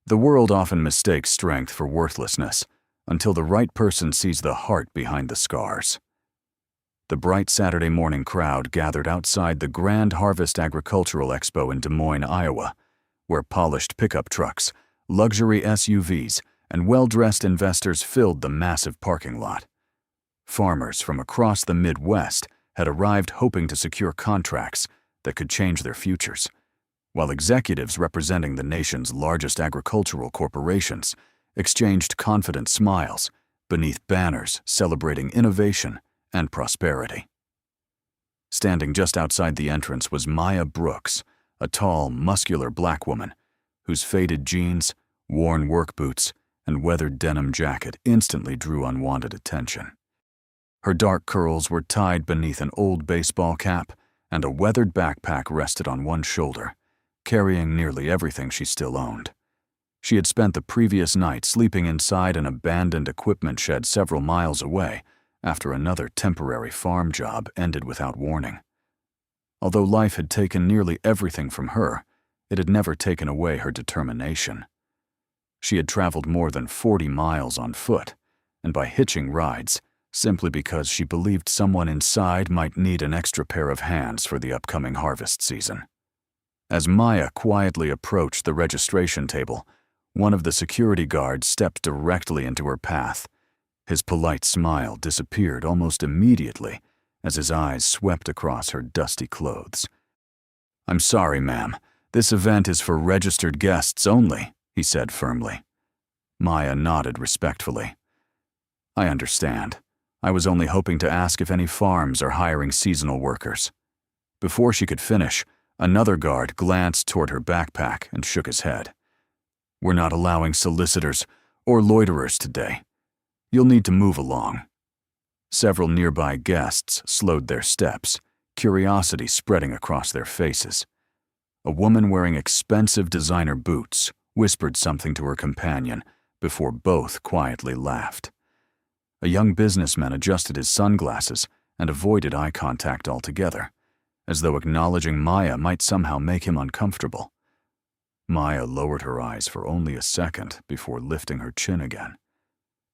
The world often mistakes strength for worthlessness until the right person sees the heart behind the scars. The bright Saturday morning crowd gathered outside the Grand Harvest Agricultural Expo in Des Moines, Iowa, where polished pickup trucks, luxury SUVs, and well-dressed investors filled the massive parking lot. Farmers from across the Midwest had arrived hoping to secure contracts that could change their futures, while executives representing the nation's largest agricultural corporations exchanged confident smiles beneath banners celebrating innovation and prosperity. Standing just outside the entrance was Maya Brooks, a tall, muscular black woman whose faded jeans, worn work boots, and weathered denim jacket instantly drew unwanted attention. Her dark curls were tied beneath an old baseball cap, and a weathered backpack rested on one shoulder, carrying nearly everything she still owned. She had spent the previous night sleeping inside an abandoned equipment shed several miles away after another temporary farm job ended without warning. Although life had taken nearly everything from her, it had never taken away her determination. She had traveled more than 40 miles on foot, and by hitching rides, simply because she believed someone inside might need an extra pair of hands for the upcoming harvest season. As Maya quietly approached the registration table, one of the security guards stepped directly into her path. His polite smile disappeared almost immediately as his eyes swept across her dusty clothes. "I'm sorry, ma'am. This event is for registered guests only," he said firmly. Maya nodded respectfully. "I understand. I was only hoping to ask if any farms are hiring seasonal workers." Before she could finish, another guard glanced toward her backpack and shook his head. "We're not allowing solicitors or loiterers today. You'll need to move along." Several nearby guests slowed their steps, curiosity spreading across their faces. A woman wearing expensive designer boots whispered something to her companion before both quietly laughed. A young businessman adjusted his sunglasses and avoided eye contact altogether, as though acknowledging Maya might somehow make him uncomfortable. Maya lowered her eyes for only a second before lifting her chin again.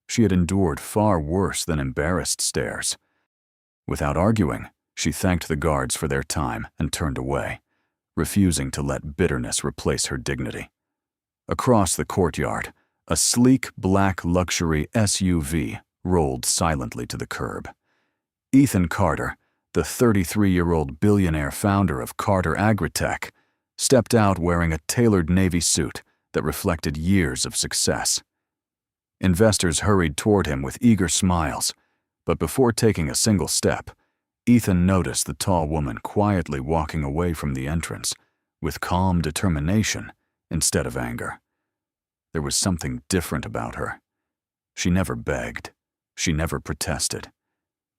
She had endured far worse than embarrassed stares. Without arguing, she thanked the guards for their time and turned away, refusing to let bitterness replace her dignity. Across the courtyard, a sleek black luxury SUV rolled silently to the curb. Ethan Carter, the 33-year-old billionaire founder of Carter Agritech, stepped out wearing a tailored navy suit that reflected years of success. Investors hurried toward him with eager smiles, but before taking a single step, Ethan noticed the tall woman quietly walking away from the entrance with calm determination instead of anger. There was something different about her. She never begged. She never protested.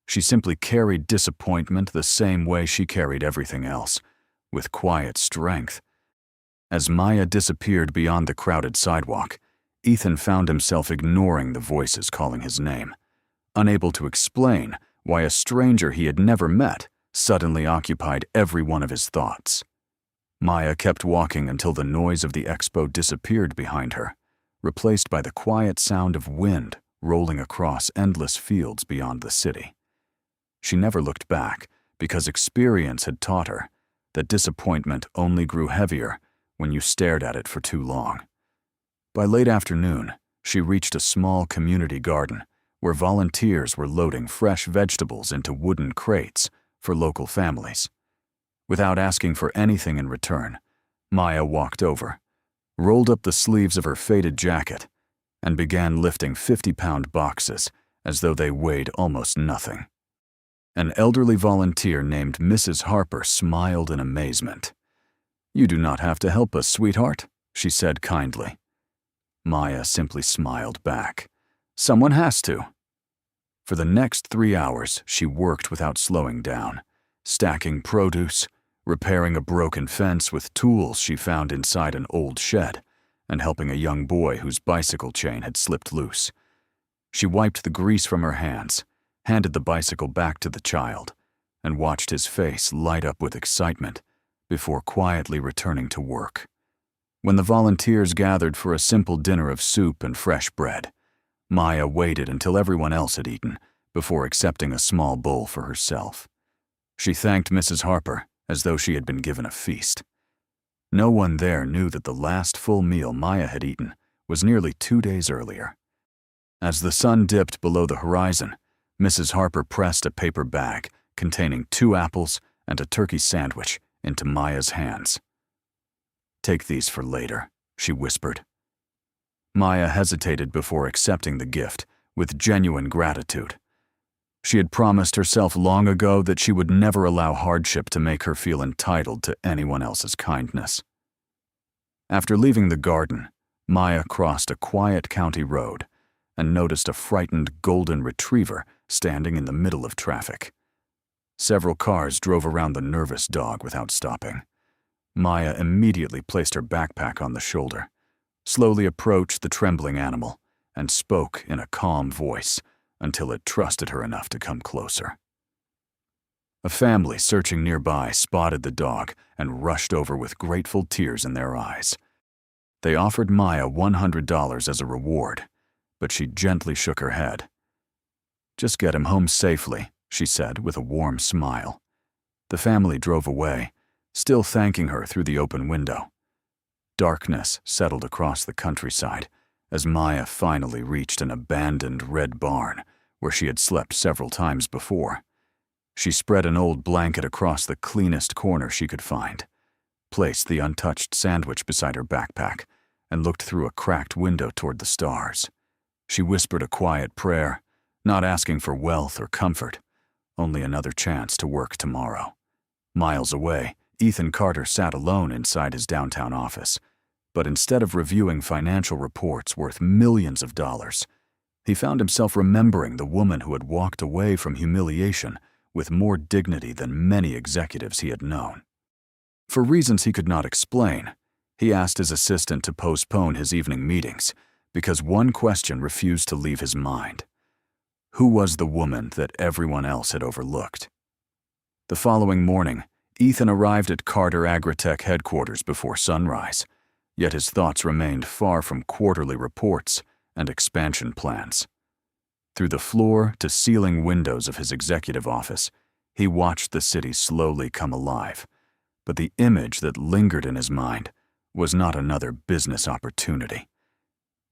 She simply carried disappointment the same way she carried everything else, with quiet strength. As Maya disappeared beyond the crowded sidewalk, Ethan found himself ignoring the voices calling his name, unable to explain why a stranger he had never met suddenly occupied every one of his thoughts. Maya kept walking until the noise of the expo disappeared behind her, replaced by the quiet sound of wind rolling across endless fields beyond the city. She never looked back because experience had taught her that disappointment only grew heavier when you stared at it for too long. By late afternoon, she reached a small community garden where volunteers were loading fresh vegetables into wooden crates for local families. Without asking for anything in return, Maya walked over, rolled up the sleeves of her faded jacket, and began lifting 50-pound boxes as though they weighed almost nothing. An elderly volunteer named Mrs. Harper smiled in amazement. "You do not have to help us, sweetheart," she said kindly. Maya simply smiled back. "Someone has to." For the next 3 hours, she worked without slowing down, stacking produce, repairing a broken fence with tools she found inside an old shed, and helping a young boy whose bicycle chain had slipped loose. She wiped the grease from her hands, handed the bicycle back to the child, and watched his face light up with excitement before quietly returning to work. When the volunteers gathered for a simple dinner of soup and fresh bread, Maya waited until everyone else had eaten before accepting a small bowl for herself. She thanked Mrs. Harper as though she had been given a feast. No one there knew that the last full meal Maya had eaten was nearly 2 days earlier. As the sun dipped below the horizon, Mrs. Harper pressed a paper bag containing 2 apples and a turkey sandwich into Maya's hands. "Take these for later," she whispered. Maya hesitated before accepting the gift with genuine gratitude. She had promised herself long ago that she would never allow hardship to make her feel entitled to anyone else's kindness. After leaving the garden, Maya crossed a quiet county road and noticed a frightened golden retriever standing in the middle of traffic. Several cars drove around the nervous dog without stopping. Maya immediately placed her backpack on the shoulder, slowly approached the trembling animal, and spoke in a calm voice until it trusted her enough to come closer. A family searching nearby spotted the dog and rushed over with grateful tears in their eyes. They offered Maya $100 as a reward, but she gently shook her head. "Just get him home safely," she said with a warm smile. The family drove away, still thanking her through the open window. Darkness settled across the countryside as Maya finally reached an abandoned red barn where she had slept several times before. She spread an old blanket across the cleanest corner she could find, placed the untouched sandwich beside her backpack, and looked through a cracked window toward the stars. She whispered a quiet prayer, not asking for wealth or comfort, only another chance to work tomorrow. Miles away, Ethan Carter sat alone inside his downtown office, but instead of reviewing financial reports worth millions of dollars, he found himself remembering the woman who had walked away from humiliation with more dignity than many executives he had known. For reasons he could not explain, he asked his assistant to postpone his evening meetings because one question refused to leave his mind. Who was the woman that everyone else had overlooked? The following morning, Ethan arrived at Carter Agritech headquarters before sunrise, yet his thoughts remained far from quarterly reports and expansion plans. Through the floor-to-ceiling windows of his executive office, he watched the city slowly come alive, but the image that lingered in his mind was not another business opportunity.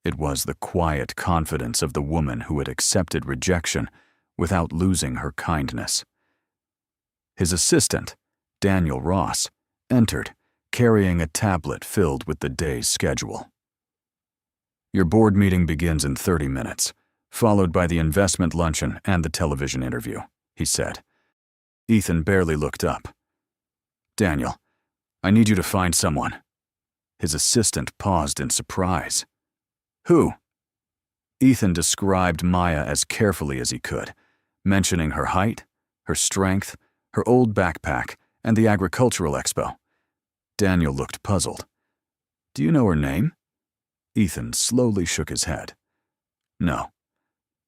It was the quiet confidence of the woman who had accepted rejection without losing her kindness. His assistant, Daniel Ross, entered, carrying a tablet filled with the day's schedule. "Your board meeting begins in 30 minutes, followed by the investment luncheon and the television interview," he said. Ethan barely looked up. "Daniel, I need you to find someone." His assistant paused in surprise. "Who?" Ethan described Maya as carefully as he could, mentioning her height, her strength, her old backpack, and the agricultural expo. Daniel looked puzzled. "Do you know her name?" Ethan slowly shook his head. "No.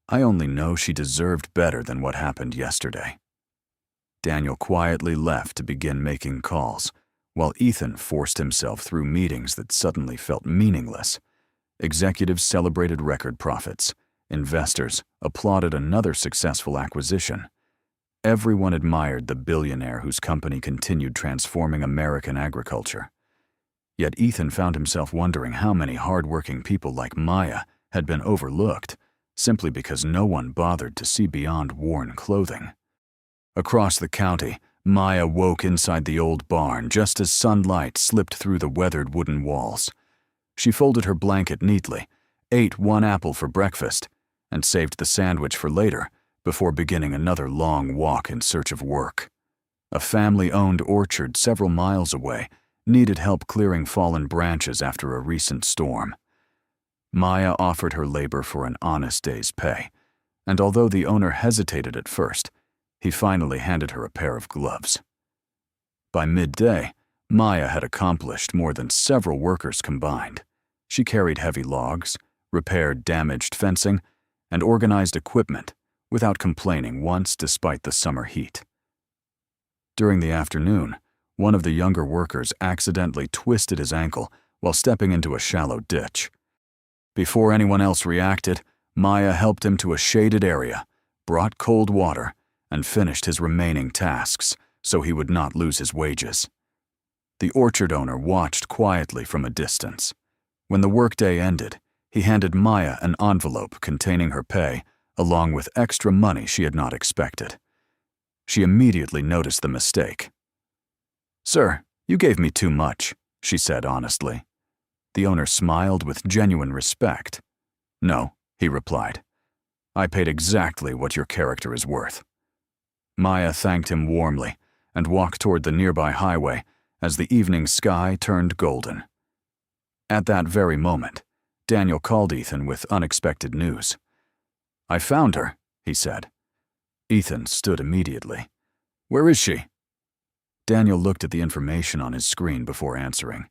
I only know she deserved better than what happened yesterday." Daniel quietly left to begin making calls, while Ethan forced himself through meetings that suddenly felt meaningless. Executives celebrated record profits. Investors applauded another successful acquisition. Everyone admired the billionaire whose company continued transforming American agriculture. Yet Ethan found himself wondering how many hard-working people like Maya had been overlooked, simply because no one bothered to see beyond worn clothing. Across the county, Maya woke inside the old barn just as sunlight slipped through the weathered wooden walls. She folded her blanket neatly, ate 1 apple for breakfast, and saved the sandwich for later before beginning another long walk in search of work. A family-owned orchard several miles away needed help clearing fallen branches after a recent storm. Maya offered her labor for an honest day's pay, and although the owner hesitated at first, he finally handed her a pair of gloves. By midday, Maya had accomplished more than several workers combined. She carried heavy logs, repaired damaged fencing, and organized equipment without complaining once despite the summer heat. During the afternoon, one of the younger workers accidentally twisted his ankle while stepping into a shallow ditch. Before anyone else reacted, Maya helped him to a shaded area, brought cold water, and finished his remaining tasks so he would not lose his wages. The orchard owner watched quietly from a distance. When the workday ended, he handed Maya an envelope containing her pay, along with extra money she had not expected. She immediately noticed the mistake. "Sir, you gave me too much," she said honestly. The owner smiled with genuine respect. "No," he replied. "I paid exactly what your character is worth." Maya thanked him warmly and walked toward the nearby highway as the evening sky turned golden. At that very moment, Daniel called Ethan with unexpected news. "I found her," he said. Ethan stood immediately. "Where is she?" Daniel looked at the information on his screen before answering.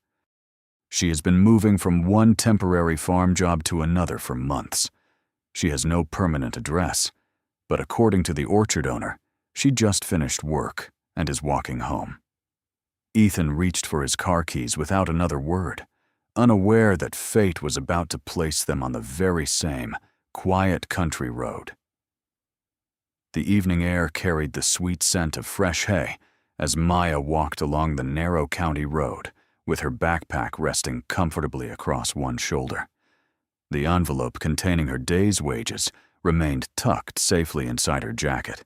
"She has been moving from one temporary farm job to another for months. She has no permanent address, but according to the orchard owner, she just finished work and is walking home." Ethan reached for his car keys without another word, unaware that fate was about to place them on the very same quiet country road. The evening air carried the sweet scent of fresh hay as Maya walked along the narrow county road with her backpack resting comfortably across one shoulder. The envelope containing her day's wages remained tucked safely inside her jacket,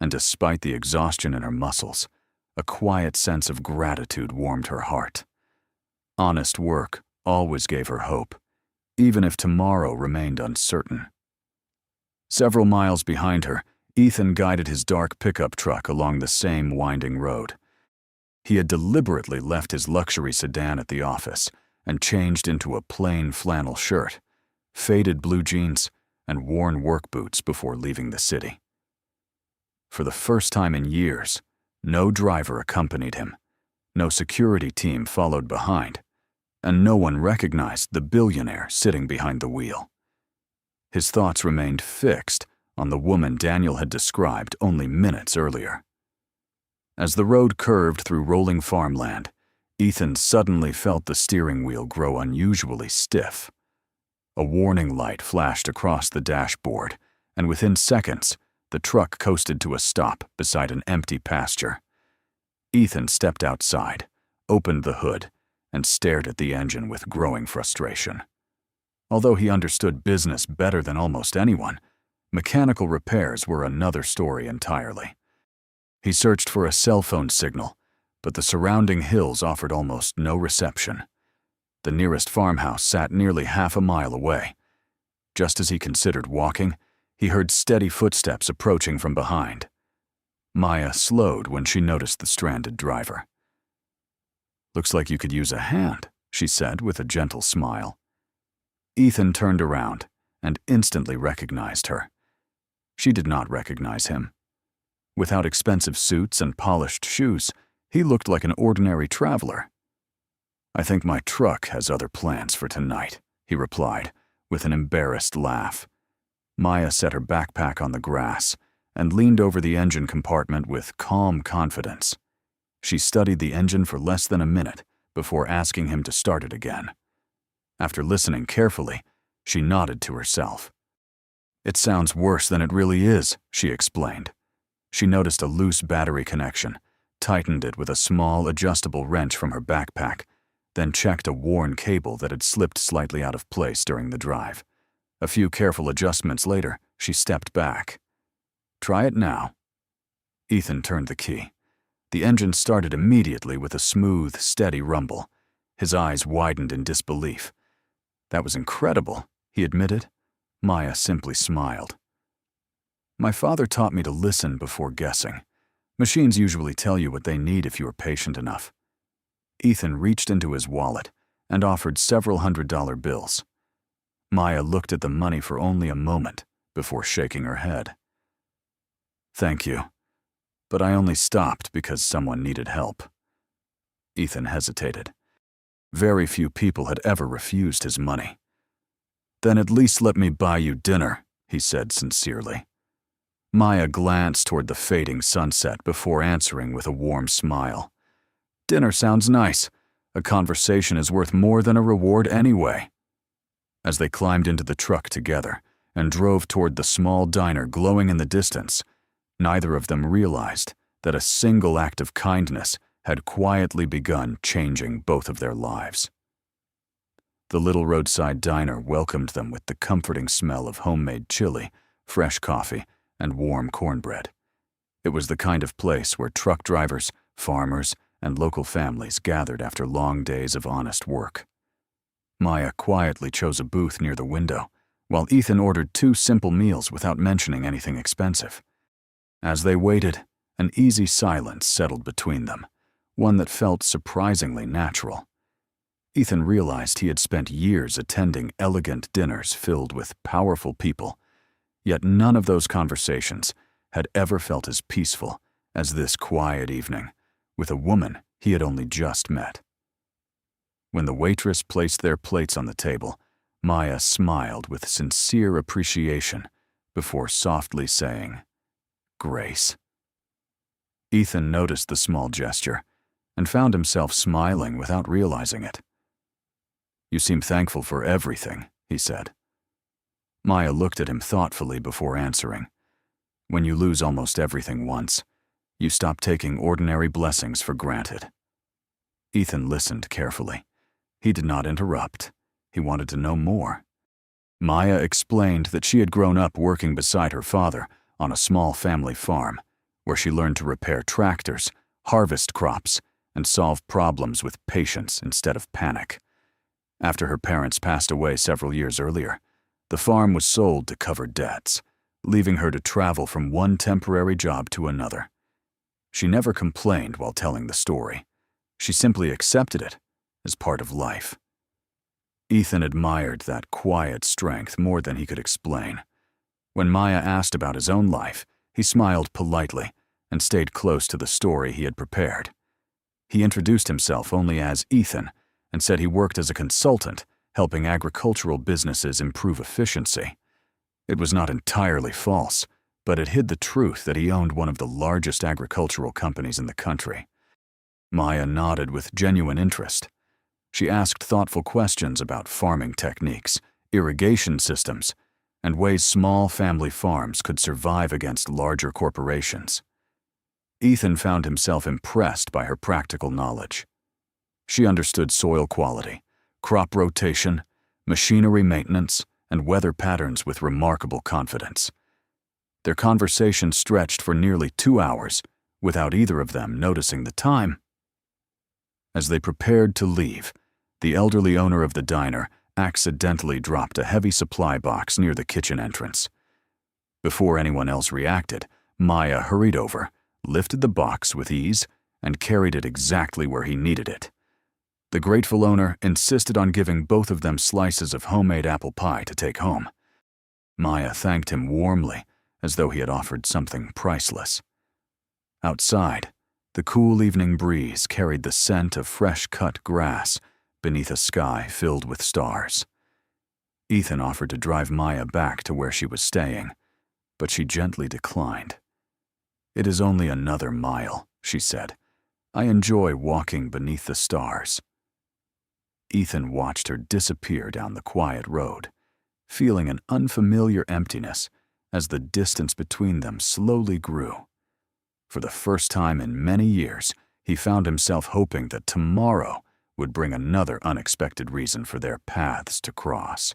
and despite the exhaustion in her muscles, a quiet sense of gratitude warmed her heart. Honest work always gave her hope, even if tomorrow remained uncertain. Several miles behind her, Ethan guided his dark pickup truck along the same winding road. He had deliberately left his luxury sedan at the office and changed into a plain flannel shirt, faded blue jeans, and worn work boots before leaving the city. For the first time in years, no driver accompanied him, no security team followed behind, and no one recognized the billionaire sitting behind the wheel. His thoughts remained fixed on the woman Daniel had described only minutes earlier. As the road curved through rolling farmland, Ethan suddenly felt the steering wheel grow unusually stiff. A warning light flashed across the dashboard, and within seconds, the truck coasted to a stop beside an empty pasture. Ethan stepped outside, opened the hood, and stared at the engine with growing frustration. Although he understood business better than almost anyone, mechanical repairs were another story entirely. He searched for a cell phone signal, but the surrounding hills offered almost no reception. The nearest farmhouse sat nearly half a mile away. Just as he considered walking, he heard steady footsteps approaching from behind. Maya slowed when she noticed the stranded driver. "Looks like you could use a hand," she said with a gentle smile. Ethan turned around and instantly recognized her. She did not recognize him. Without expensive suits and polished shoes, he looked like an ordinary traveler. "I think my truck has other plans for tonight," he replied, with an embarrassed laugh. Maya set her backpack on the grass and leaned over the engine compartment with calm confidence. She studied the engine for less than a minute before asking him to start it again. After listening carefully, she nodded to herself. "It sounds worse than it really is," she explained. She noticed a loose battery connection, tightened it with a small adjustable wrench from her backpack, then checked a worn cable that had slipped slightly out of place during the drive. A few careful adjustments later, she stepped back. "Try it now." Ethan turned the key. The engine started immediately with a smooth, steady rumble. His eyes widened in disbelief. "That was incredible," he admitted. Maya simply smiled. "My father taught me to listen before guessing. Machines usually tell you what they need if you are patient enough." Ethan reached into his wallet and offered several $100 bills. Maya looked at the money for only a moment before shaking her head. "Thank you, but I only stopped because someone needed help." Ethan hesitated. Very few people had ever refused his money. "Then at least let me buy you dinner," he said sincerely. Maya glanced toward the fading sunset before answering with a warm smile. "Dinner sounds nice, A conversation is worth more than a reward anyway. As they climbed into the truck together and drove toward the small diner glowing in the distance, neither of them realized that a single act of kindness had quietly begun changing both of their lives. The little roadside diner welcomed them with the comforting smell of homemade chili, fresh coffee, and warm cornbread. It was the kind of place where truck drivers, farmers, and local families gathered after long days of honest work. Maya quietly chose a booth near the window, while Ethan ordered 2 simple meals without mentioning anything expensive. As they waited, an easy silence settled between them, one that felt surprisingly natural. Ethan realized he had spent years attending elegant dinners filled with powerful people, yet none of those conversations had ever felt as peaceful as this quiet evening with a woman he had only just met. When the waitress placed their plates on the table, Maya smiled with sincere appreciation before softly saying, "Grace." Ethan noticed the small gesture and found himself smiling without realizing it. "You seem thankful for everything," he said. Maya looked at him thoughtfully before answering. "When you lose almost everything once, you stop taking ordinary blessings for granted." Ethan listened carefully. He did not interrupt. He wanted to know more. Maya explained that she had grown up working beside her father on a small family farm, where she learned to repair tractors, harvest crops, and solve problems with patience instead of panic. After her parents passed away several years earlier, the farm was sold to cover debts, leaving her to travel from one temporary job to another. She never complained while telling the story. She simply accepted it as part of life. Ethan admired that quiet strength more than he could explain. When Maya asked about his own life, he smiled politely and stayed close to the story he had prepared. He introduced himself only as Ethan and said he worked as a consultant, helping agricultural businesses improve efficiency. It was not entirely false, but it hid the truth that he owned one of the largest agricultural companies in the country. Maya nodded with genuine interest. She asked thoughtful questions about farming techniques, irrigation systems, and ways small family farms could survive against larger corporations. Ethan found himself impressed by her practical knowledge. She understood soil quality, crop rotation, machinery maintenance, and weather patterns with remarkable confidence. Their conversation stretched for nearly 2 hours without either of them noticing the time. As they prepared to leave, the elderly owner of the diner accidentally dropped a heavy supply box near the kitchen entrance. Before anyone else reacted, Maya hurried over, lifted the box with ease, and carried it exactly where he needed it. The grateful owner insisted on giving both of them slices of homemade apple pie to take home. Maya thanked him warmly, as though he had offered something priceless. Outside, the cool evening breeze carried the scent of fresh-cut grass beneath a sky filled with stars. Ethan offered to drive Maya back to where she was staying, but she gently declined. "It is only another mile," she said. "I enjoy walking beneath the stars." Ethan watched her disappear down the quiet road, feeling an unfamiliar emptiness as the distance between them slowly grew. For the first time in many years, he found himself hoping that tomorrow would bring another unexpected reason for their paths to cross.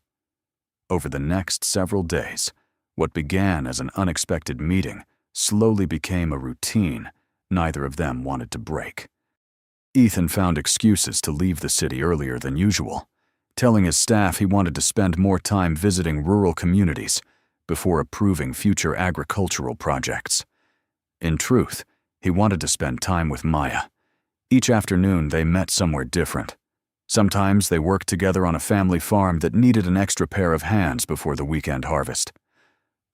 Over the next several days, what began as an unexpected meeting slowly became a routine neither of them wanted to break. Ethan found excuses to leave the city earlier than usual, telling his staff he wanted to spend more time visiting rural communities before approving future agricultural projects. In truth, he wanted to spend time with Maya. Each afternoon they met somewhere different. Sometimes they worked together on a family farm that needed an extra pair of hands before the weekend harvest.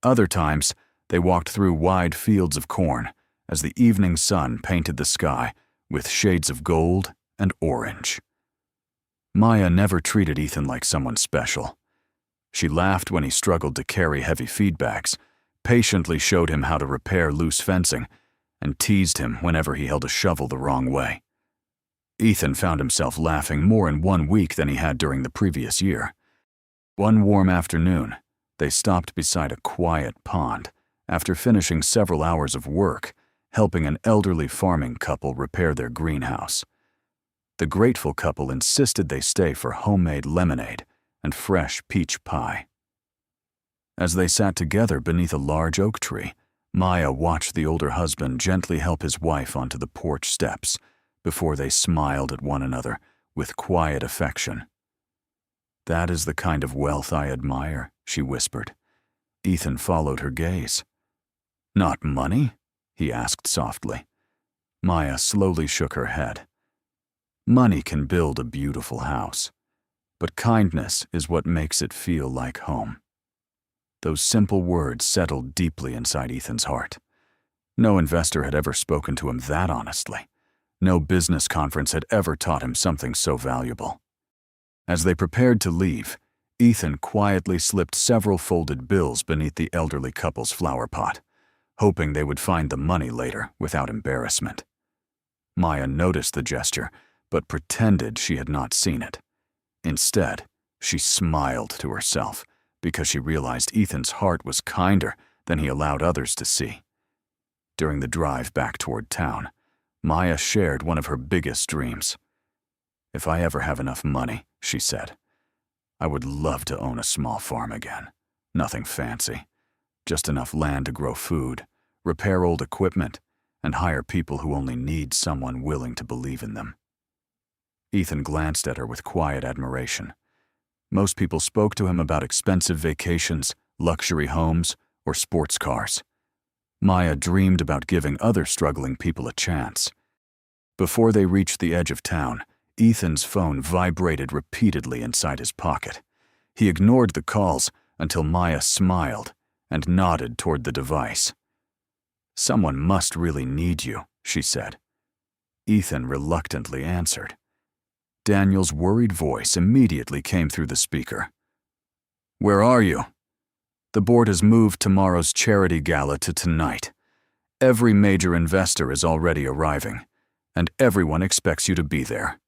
Other times, they walked through wide fields of corn as the evening sun painted the sky with shades of gold and orange. Maya never treated Ethan like someone special. She laughed when he struggled to carry heavy feed bags, patiently showed him how to repair loose fencing, and teased him whenever he held a shovel the wrong way. Ethan found himself laughing more in 1 week than he had during the previous year. One warm afternoon, they stopped beside a quiet pond after finishing several hours of work, helping an elderly farming couple repair their greenhouse. The grateful couple insisted they stay for homemade lemonade and fresh peach pie. As they sat together beneath a large oak tree, Maya watched the older husband gently help his wife onto the porch steps before they smiled at one another with quiet affection. "That is the kind of wealth I admire," she whispered. Ethan followed her gaze. "Not money?" he asked softly. Maya slowly shook her head. "Money can build a beautiful house, but kindness is what makes it feel like home." Those simple words settled deeply inside Ethan's heart. No investor had ever spoken to him that honestly. No business conference had ever taught him something so valuable. As they prepared to leave, Ethan quietly slipped several folded bills beneath the elderly couple's flower pot, hoping they would find the money later without embarrassment. Maya noticed the gesture, but pretended she had not seen it. Instead, she smiled to herself because she realized Ethan's heart was kinder than he allowed others to see. During the drive back toward town, Maya shared one of her biggest dreams. "If I ever have enough money," she said, "I would love to own a small farm again. Nothing fancy, just enough land to grow food, repair old equipment, and hire people who only need someone willing to believe in them." Ethan glanced at her with quiet admiration. Most people spoke to him about expensive vacations, luxury homes, or sports cars. Maya dreamed about giving other struggling people a chance. Before they reached the edge of town, Ethan's phone vibrated repeatedly inside his pocket. He ignored the calls until Maya smiled and nodded toward the device. "Someone must really need you," she said. Ethan reluctantly answered. Daniel's worried voice immediately came through the speaker. "Where are you?" "The board has moved tomorrow's charity gala to tonight. Every major investor is already arriving, and everyone expects you to be there."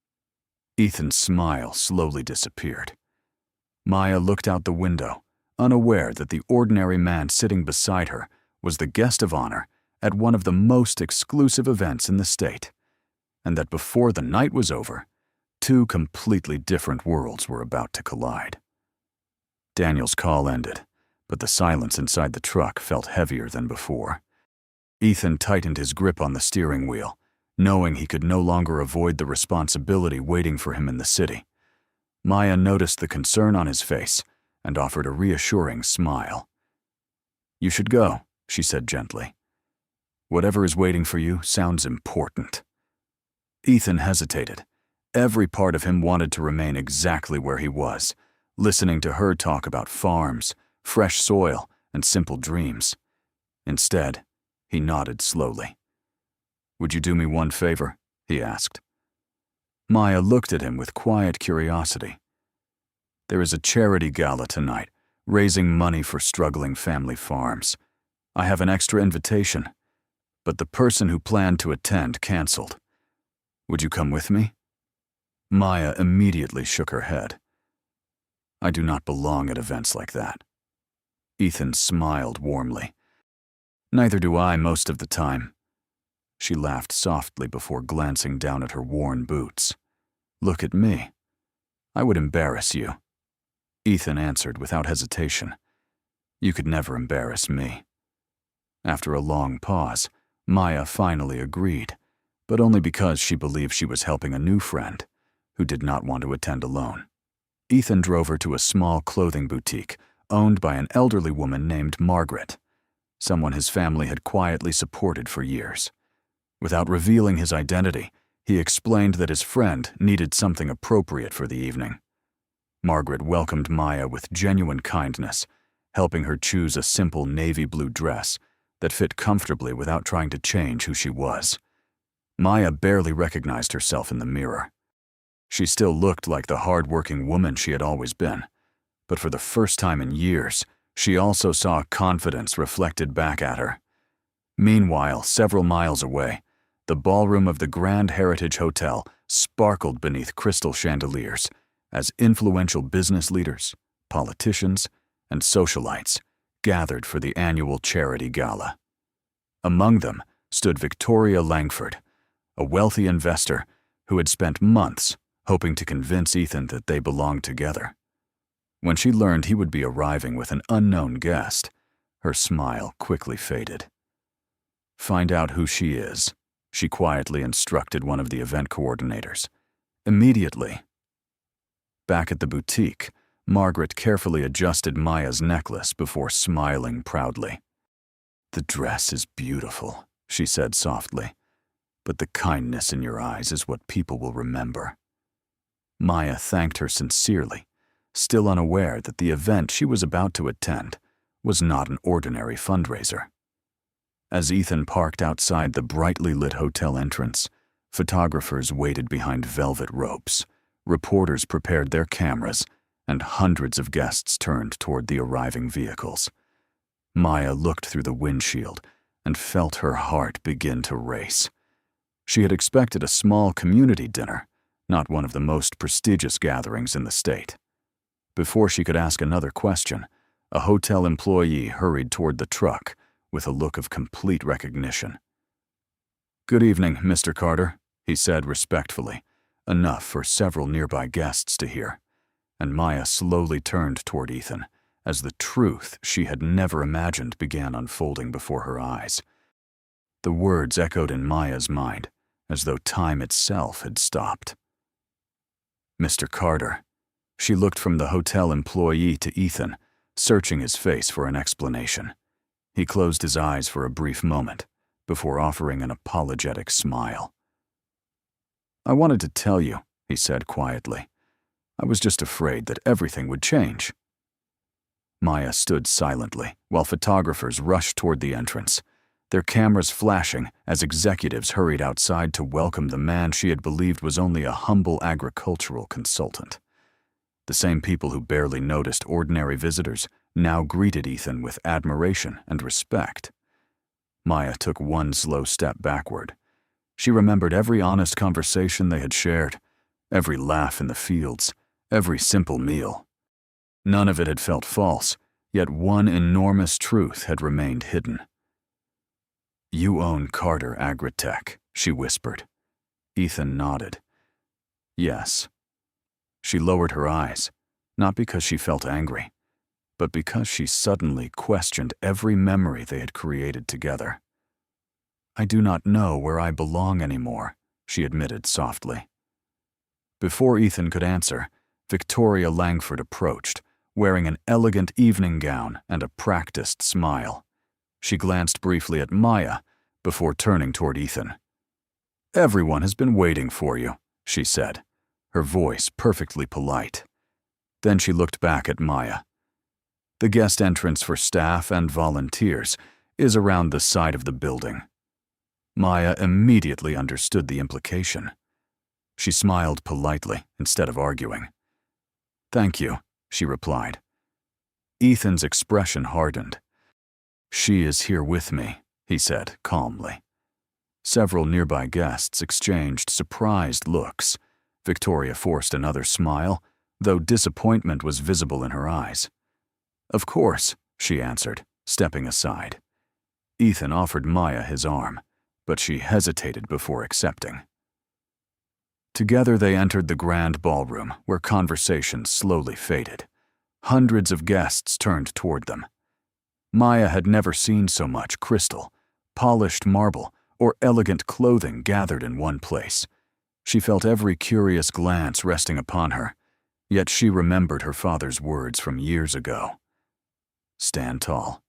Ethan's smile slowly disappeared. Maya looked out the window, unaware that the ordinary man sitting beside her was the guest of honor at one of the most exclusive events in the state, and that before the night was over, two completely different worlds were about to collide. Daniel's call ended, but the silence inside the truck felt heavier than before. Ethan tightened his grip on the steering wheel, knowing he could no longer avoid the responsibility waiting for him in the city. Maya noticed the concern on his face and offered a reassuring smile. "You should go," she said gently. "Whatever is waiting for you sounds important." Ethan hesitated. Every part of him wanted to remain exactly where he was, listening to her talk about farms, fresh soil, and simple dreams. Instead, he nodded slowly. "Would you do me one favor?" he asked. Maya looked at him with quiet curiosity. "There is a charity gala tonight, raising money for struggling family farms. I have an extra invitation, but the person who planned to attend canceled. Would you come with me?" Maya immediately shook her head. "I do not belong at events like that." Ethan smiled warmly. "Neither do I most of the time." She laughed softly before glancing down at her worn boots. "Look at me. I would embarrass you." Ethan answered without hesitation. "You could never embarrass me." After a long pause, Maya finally agreed, but only because she believed she was helping a new friend who did not want to attend alone. Ethan drove her to a small clothing boutique owned by an elderly woman named Margaret, someone his family had quietly supported for years. Without revealing his identity, he explained that his friend needed something appropriate for the evening. Margaret welcomed Maya with genuine kindness, helping her choose a simple navy blue dress that fit comfortably without trying to change who she was. Maya barely recognized herself in the mirror. She still looked like the hard-working woman she had always been, but for the first time in years, she also saw confidence reflected back at her. Meanwhile, several miles away, the ballroom of the Grand Heritage Hotel sparkled beneath crystal chandeliers as influential business leaders, politicians, and socialites gathered for the annual charity gala. Among them stood Victoria Langford, a wealthy investor who had spent months hoping to convince Ethan that they belonged together. When she learned he would be arriving with an unknown guest, her smile quickly faded. "Find out who she is," she quietly instructed one of the event coordinators. "Immediately." Back at the boutique, Margaret carefully adjusted Maya's necklace before smiling proudly. "The dress is beautiful," she said softly, "but the kindness in your eyes is what people will remember." Maya thanked her sincerely, still unaware that the event she was about to attend was not an ordinary fundraiser. As Ethan parked outside the brightly lit hotel entrance, photographers waited behind velvet ropes, reporters prepared their cameras, and hundreds of guests turned toward the arriving vehicles. Maya looked through the windshield and felt her heart begin to race. She had expected a small community dinner, not one of the most prestigious gatherings in the state. Before she could ask another question, a hotel employee hurried toward the truck with a look of complete recognition. "Good evening, Mr. Carter," he said respectfully, enough for several nearby guests to hear, and Maya slowly turned toward Ethan as the truth she had never imagined began unfolding before her eyes. The words echoed in Maya's mind as though time itself had stopped. "Mr. Carter." She looked from the hotel employee to Ethan, searching his face for an explanation. He closed his eyes for a brief moment before offering an apologetic smile. "I wanted to tell you," he said quietly. "I was just afraid that everything would change." Maya stood silently while photographers rushed toward the entrance, their cameras flashing as executives hurried outside to welcome the man she had believed was only a humble agricultural consultant. The same people who barely noticed ordinary visitors now greeted Ethan with admiration and respect. Maya took one slow step backward. She remembered every honest conversation they had shared, every laugh in the fields, every simple meal. None of it had felt false, yet one enormous truth had remained hidden. "You own Carter Agritech," she whispered. Ethan nodded. "Yes." She lowered her eyes, not because she felt angry, but because she suddenly questioned every memory they had created together. "I do not know where I belong anymore," she admitted softly. Before Ethan could answer, Victoria Langford approached, wearing an elegant evening gown and a practiced smile. She glanced briefly at Maya before turning toward Ethan. "Everyone has been waiting for you," she said, her voice perfectly polite. Then she looked back at Maya. "The guest entrance for staff and volunteers is around the side of the building." Maya immediately understood the implication. She smiled politely instead of arguing. "Thank you," she replied. Ethan's expression hardened. "She is here with me," he said calmly. Several nearby guests exchanged surprised looks. Victoria forced another smile, though disappointment was visible in her eyes. "Of course," she answered, stepping aside. Ethan offered Maya his arm, but she hesitated before accepting. Together they entered the grand ballroom, where conversation slowly faded. Hundreds of guests turned toward them. Maya had never seen so much crystal, polished marble, or elegant clothing gathered in one place. She felt every curious glance resting upon her, yet she remembered her father's words from years ago. "Stand tall.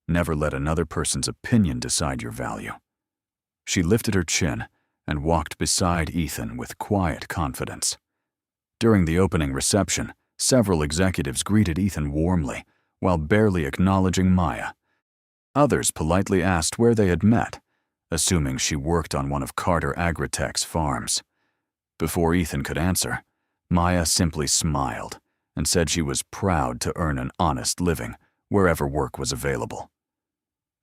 Never let another person's opinion decide your value." She lifted her chin and walked beside Ethan with quiet confidence. During the opening reception, several executives greeted Ethan warmly, while barely acknowledging Maya. Others politely asked where they had met, assuming she worked on one of Carter Agritech's farms. Before Ethan could answer, Maya simply smiled and said she was proud to earn an honest living wherever work was available.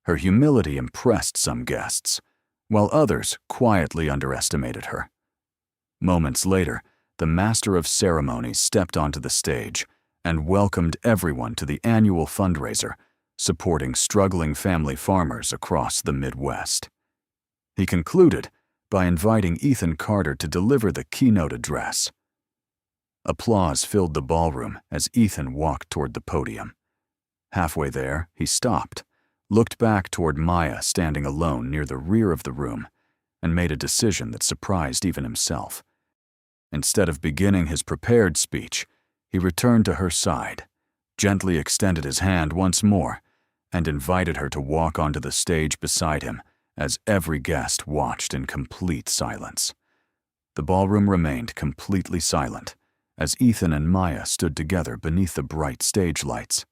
Her humility impressed some guests, while others quietly underestimated her. Moments later, the master of ceremonies stepped onto the stage and welcomed everyone to the annual fundraiser supporting struggling family farmers across the Midwest. He concluded by inviting Ethan Carter to deliver the keynote address. Applause filled the ballroom as Ethan walked toward the podium. Halfway there, he stopped, looked back toward Maya standing alone near the rear of the room, and made a decision that surprised even himself. Instead of beginning his prepared speech, he returned to her side, gently extended his hand once more, and invited her to walk onto the stage beside him as every guest watched in complete silence. The ballroom remained completely silent as Ethan and Maya stood together beneath the bright stage lights.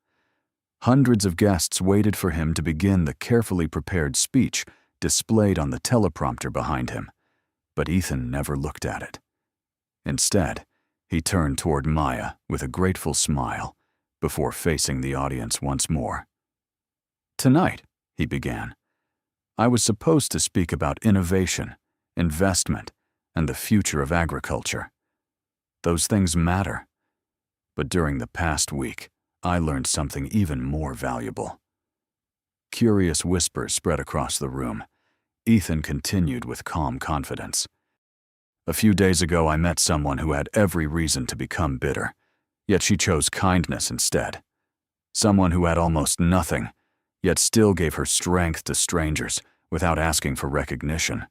Hundreds of guests waited for him to begin the carefully prepared speech displayed on the teleprompter behind him, but Ethan never looked at it. Instead, he turned toward Maya with a grateful smile before facing the audience once more. "Tonight," he began, "I was supposed to speak about innovation, investment, and the future of agriculture. Those things matter. But during the past week, I learned something even more valuable." Curious whispers spread across the room. Ethan continued with calm confidence. "A few days ago, I met someone who had every reason to become bitter, yet she chose kindness instead. Someone who had almost nothing, yet still gave her strength to strangers without asking for recognition.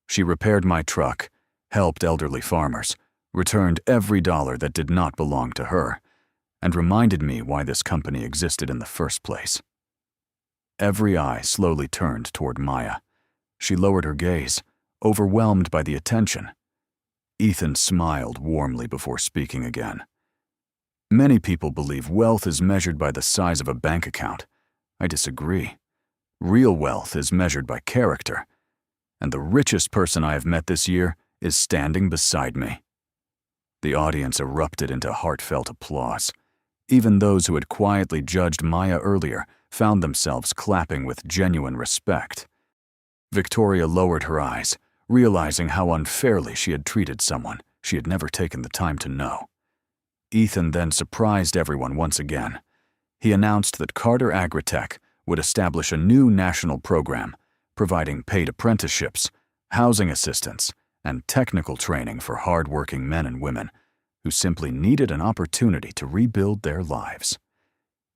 She repaired my truck, helped elderly farmers, returned every dollar that did not belong to her, and reminded me why this company existed in the first place." Every eye slowly turned toward Maya. She lowered her gaze, overwhelmed by the attention. Ethan smiled warmly before speaking again. "Many people believe wealth is measured by the size of a bank account. I disagree. Real wealth is measured by character, and the richest person I have met this year is standing beside me." The audience erupted into heartfelt applause. Even those who had quietly judged Maya earlier found themselves clapping with genuine respect. Victoria lowered her eyes, realizing how unfairly she had treated someone she had never taken the time to know. Ethan then surprised everyone once again. He announced that Carter Agritech would establish a new national program, providing paid apprenticeships, housing assistance, and technical training for hard-working men and women who simply needed an opportunity to rebuild their lives.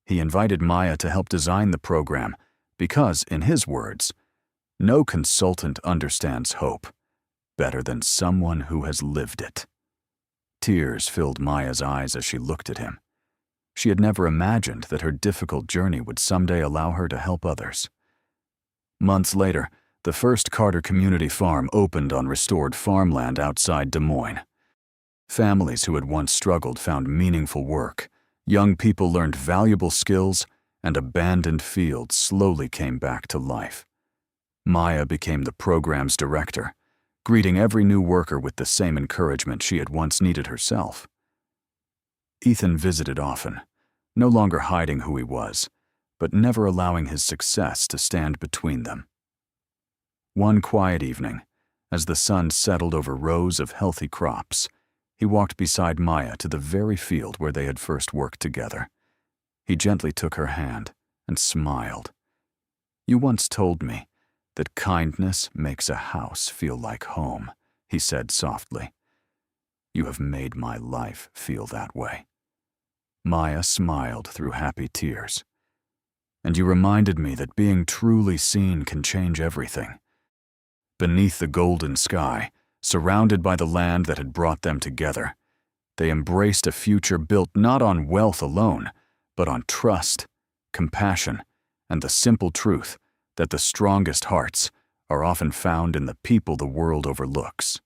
He invited Maya to help design the program because, in his words, "No consultant understands hope better than someone who has lived it." Tears filled Maya's eyes as she looked at him. She had never imagined that her difficult journey would someday allow her to help others. Months later, the first Carter Community Farm opened on restored farmland outside Des Moines. Families who had once struggled found meaningful work, young people learned valuable skills, and abandoned fields slowly came back to life. Maya became the program's director, greeting every new worker with the same encouragement she had once needed herself. Ethan visited often, no longer hiding who he was, but never allowing his success to stand between them. One quiet evening, as the sun settled over rows of healthy crops, he walked beside Maya to the very field where they had first worked together. He gently took her hand and smiled. "You once told me that kindness makes a house feel like home," he said softly. "You have made my life feel that way." Maya smiled through happy tears. "And you reminded me that being truly seen can change everything." Beneath the golden sky, surrounded by the land that had brought them together, they embraced a future built not on wealth alone, but on trust, compassion, and the simple truth that the strongest hearts are often found in the people the world overlooks.